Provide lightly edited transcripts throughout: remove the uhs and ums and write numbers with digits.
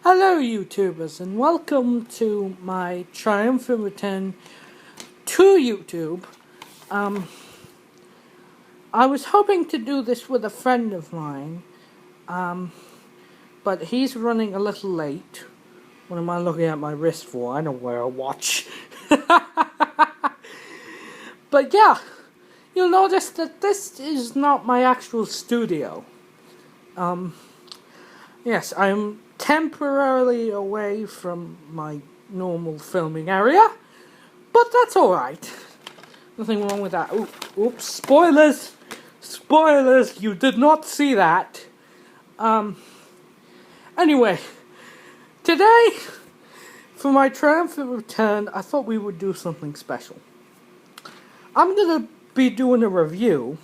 Hello YouTubers and welcome to my triumphant return to YouTube. I was hoping to do this with a friend of mine, but he's running a little late. What am I looking at my wrist for? I don't wear a watch. But yeah, you'll notice that this is not my actual studio. Yes, I'm temporarily away from my normal filming area, but that's alright. Nothing wrong with that. Oops, spoilers! Spoilers, you did not see that. Anyway, today, for my triumphant return, I thought we would do something special. I'm gonna be doing a review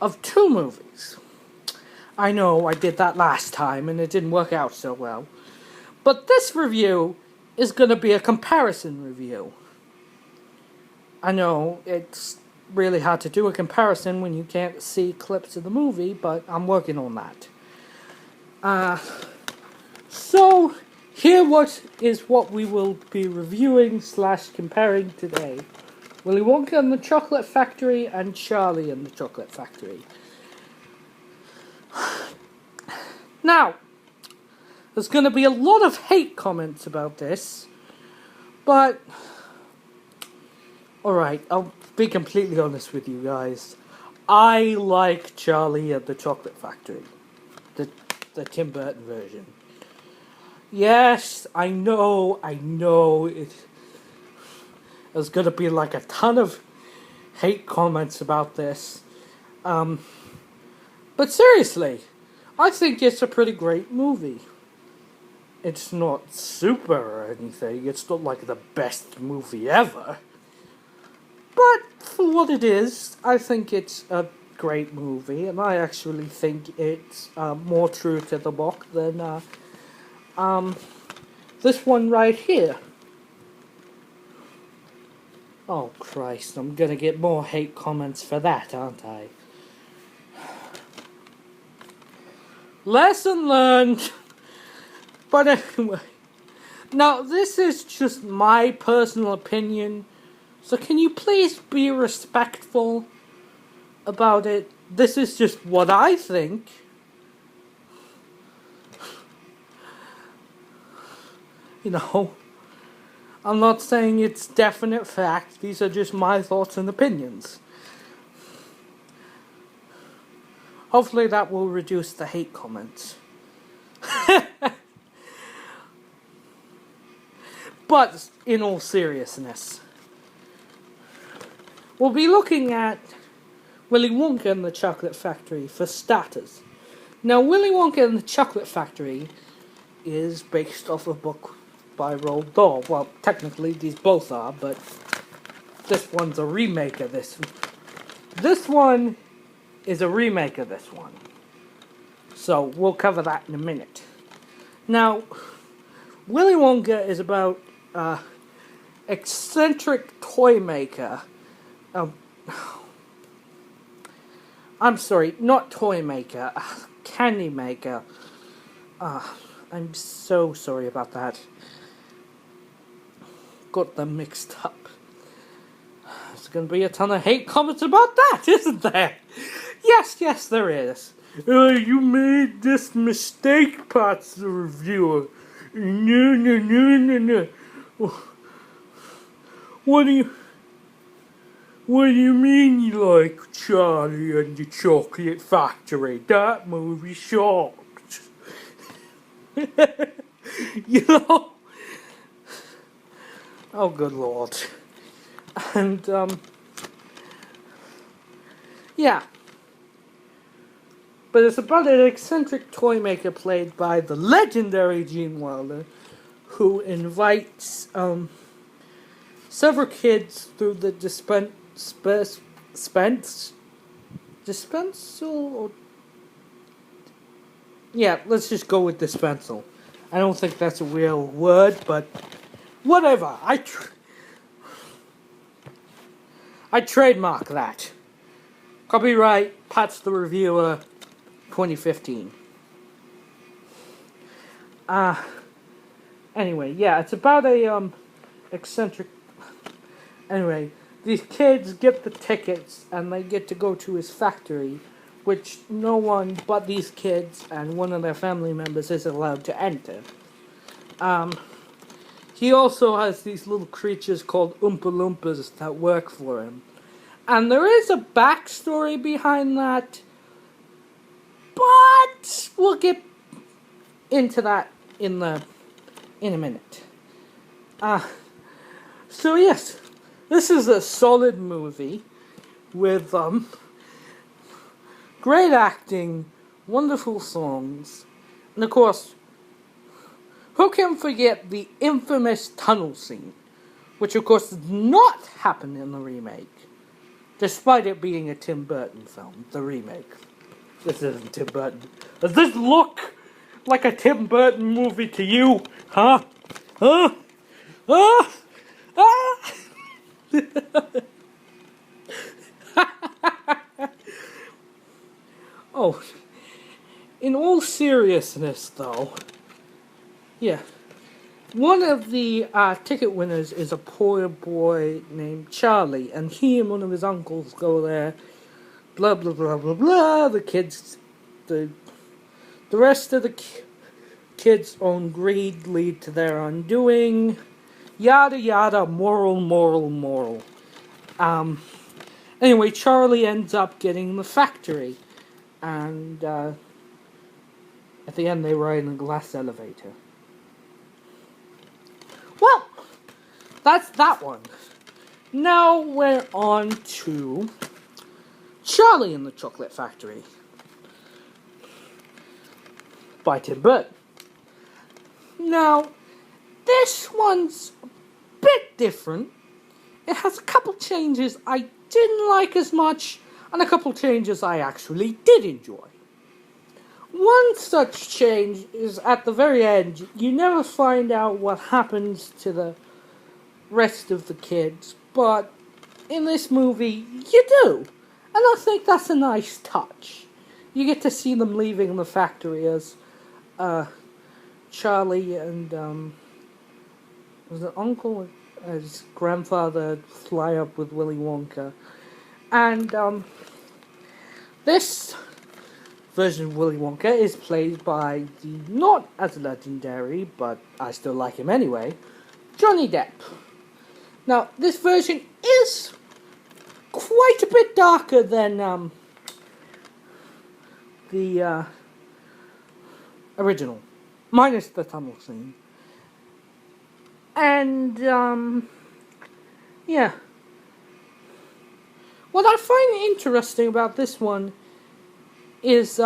of 2 movies. I know I did that last time and it didn't work out so well. But this review is going to be a comparison review. I know it's really hard to do a comparison when you can't see clips of the movie, but I'm working on that. So, here is what we will be reviewing / comparing today. Willy Wonka and the Chocolate Factory and Charlie and the Chocolate Factory. Now, there's going to be a lot of hate comments about this, but, alright, I'll be completely honest with you guys. I like Charlie and the Chocolate Factory, the Tim Burton version. Yes, I know, there's going to be like a ton of hate comments about this, but seriously, I think it's a pretty great movie. It's not super or anything. It's not like the best movie ever. But for what it is, I think it's a great movie. And I actually think it's more true to the book than this one right here. Oh Christ, I'm gonna get more hate comments for that, aren't I? Lesson learned. But anyway, now this is just my personal opinion, so can you please be respectful about it? This is just what I think. You know, I'm not saying it's definite fact, these are just my thoughts and opinions. Hopefully that will reduce the hate comments. But, in all seriousness, we'll be looking at Willy Wonka and the Chocolate Factory for starters. Now, Willy Wonka and the Chocolate Factory is based off a book by Roald Dahl. Well, technically these both are, but this one's a remake of this. This one is a remake of this one. So, we'll cover that in a minute. Now, Willy Wonka is about eccentric toy maker. I'm sorry, not toy maker, candy maker. I'm so sorry about that. Got them mixed up. There's going to be a ton of hate comments about that, isn't there? Yes, there is. You made this mistake, Pat's the reviewer. No. What do you mean you like Charlie and the Chocolate Factory? That movie sucked. You know? Oh, good Lord. And, yeah. But it's about an eccentric toy maker played by the legendary Gene Wilder, who invites several kids through the dispensal? Yeah, let's just go with dispensal. I don't think that's a real word, but whatever. I trademark that. Copyright Pat's the Reviewer 2015. Uh, anyway, yeah, it's about a, eccentric... Anyway, these kids get the tickets and they get to go to his factory, which no one but these kids and one of their family members is allowed to enter. He also has these little creatures called Oompa Loompas that work for him. And there is a backstory behind that, but we'll get into that in a minute. So yes, this is a solid movie with great acting, wonderful songs, and of course, who can forget the infamous tunnel scene, which of course did not happen in the remake, despite it being a Tim Burton film, the remake. This isn't Tim Burton. Does this look like a Tim Burton movie to you? Huh? Huh? Huh? Ah! Oh, in all seriousness though, yeah, one of the ticket winners is a poor boy named Charlie, and he and one of his uncles go there, blah blah blah blah blah, the rest of the kids' own greed lead to their undoing, yada yada, moral. Anyway, Charlie ends up getting the factory, and at the end they ride in a glass elevator. Well, that's that one. Now we're on to Charlie and the Chocolate Factory by Tim Burton. Now, this one's a bit different. It has a couple changes I didn't like as much, and a couple changes I actually did enjoy. One such change is at the very end, you never find out what happens to the rest of the kids, but in this movie, you do. And I think that's a nice touch. You get to see them leaving the factory as Charlie and was it uncle and his grandfather fly up with Willy Wonka. And this version of Willy Wonka is played by the not as legendary, but I still like him anyway, Johnny Depp. Now, this version is quite a bit darker than the original, minus the tunnel scene. And, yeah. What I find interesting about this one is,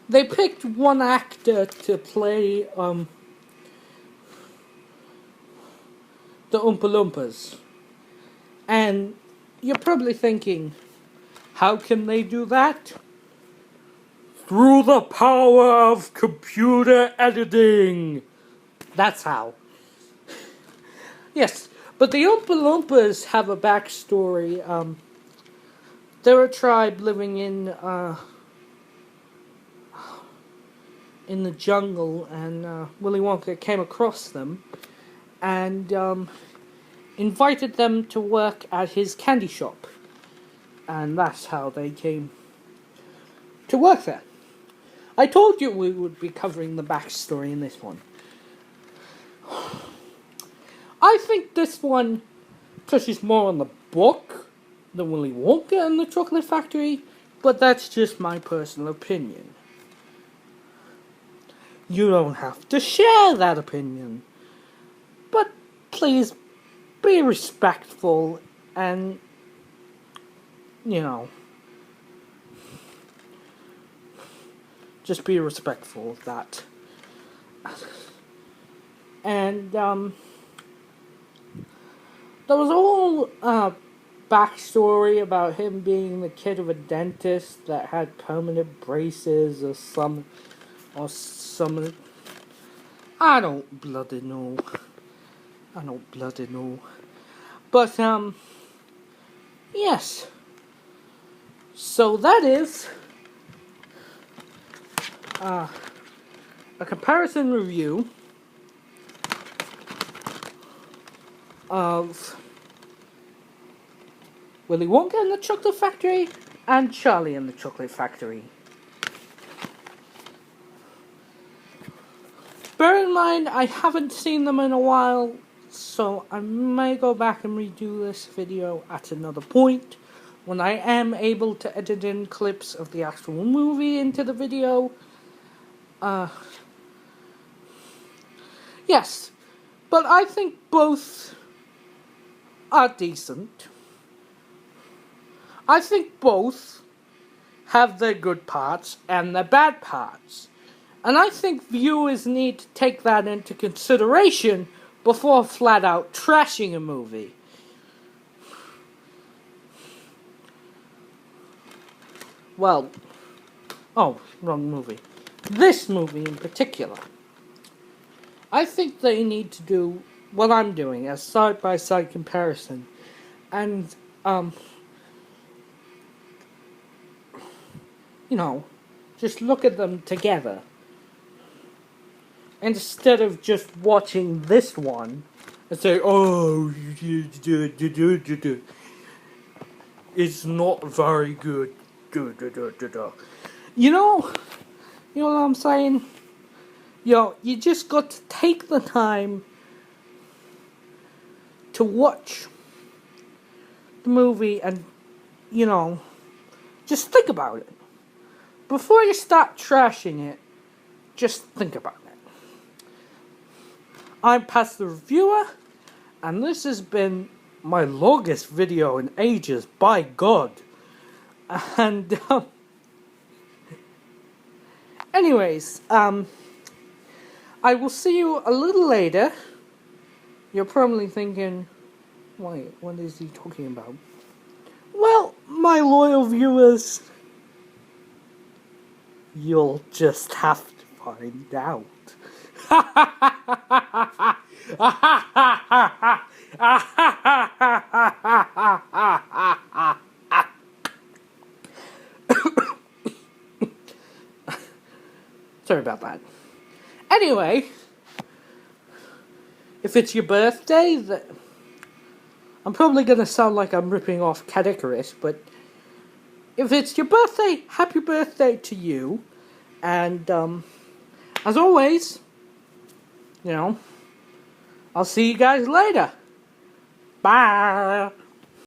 they picked one actor to play, the Oompa Loompas. And you're probably thinking, how can they do that? Through the power of computer editing. That's how. Yes, but the Oompa Loompas have a backstory. They're a tribe living in the jungle, and Willy Wonka came across them and invited them to work at his candy shop. And that's how they came to work there. I told you we would be covering the backstory in this one. I think this one touches more on the book than Willy Wonka and the Chocolate Factory, but that's just my personal opinion. You don't have to share that opinion, but please be respectful and, you know, just be respectful of that. And, there was a whole, backstory about him being the kid of a dentist that had permanent braces or some. I don't bloody know. But, yes. So that is, a comparison review of Willy Wonka and the Chocolate Factory and Charlie and the Chocolate Factory. Bear in mind, I haven't seen them in a while, so I may go back and redo this video at another point when I am able to edit in clips of the actual movie into the video. Yes, but I think both are decent. I think both have their good parts and their bad parts. And I think viewers need to take that into consideration before flat out trashing a movie. Well, wrong movie. This movie in particular. I think they need to do what I'm doing, a side-by-side comparison. And, just look at them together. Instead of just watching this one and say, oh, it's not very good. You know what I'm saying? You just got to take the time to watch the movie and, just think about it. Before you start trashing it, just think about it. I'm Pat the Reviewer, and this has been my longest video in ages, by God. And, anyways, I will see you a little later. You're probably thinking, wait, what is he talking about? Well, my loyal viewers, you'll just have to find out. Sorry about that. Anyway, if it's your birthday, I'm probably going to sound like I'm ripping off Cat Icarus, but if it's your birthday, happy birthday to you. And, as always, I'll see you guys later. Bye.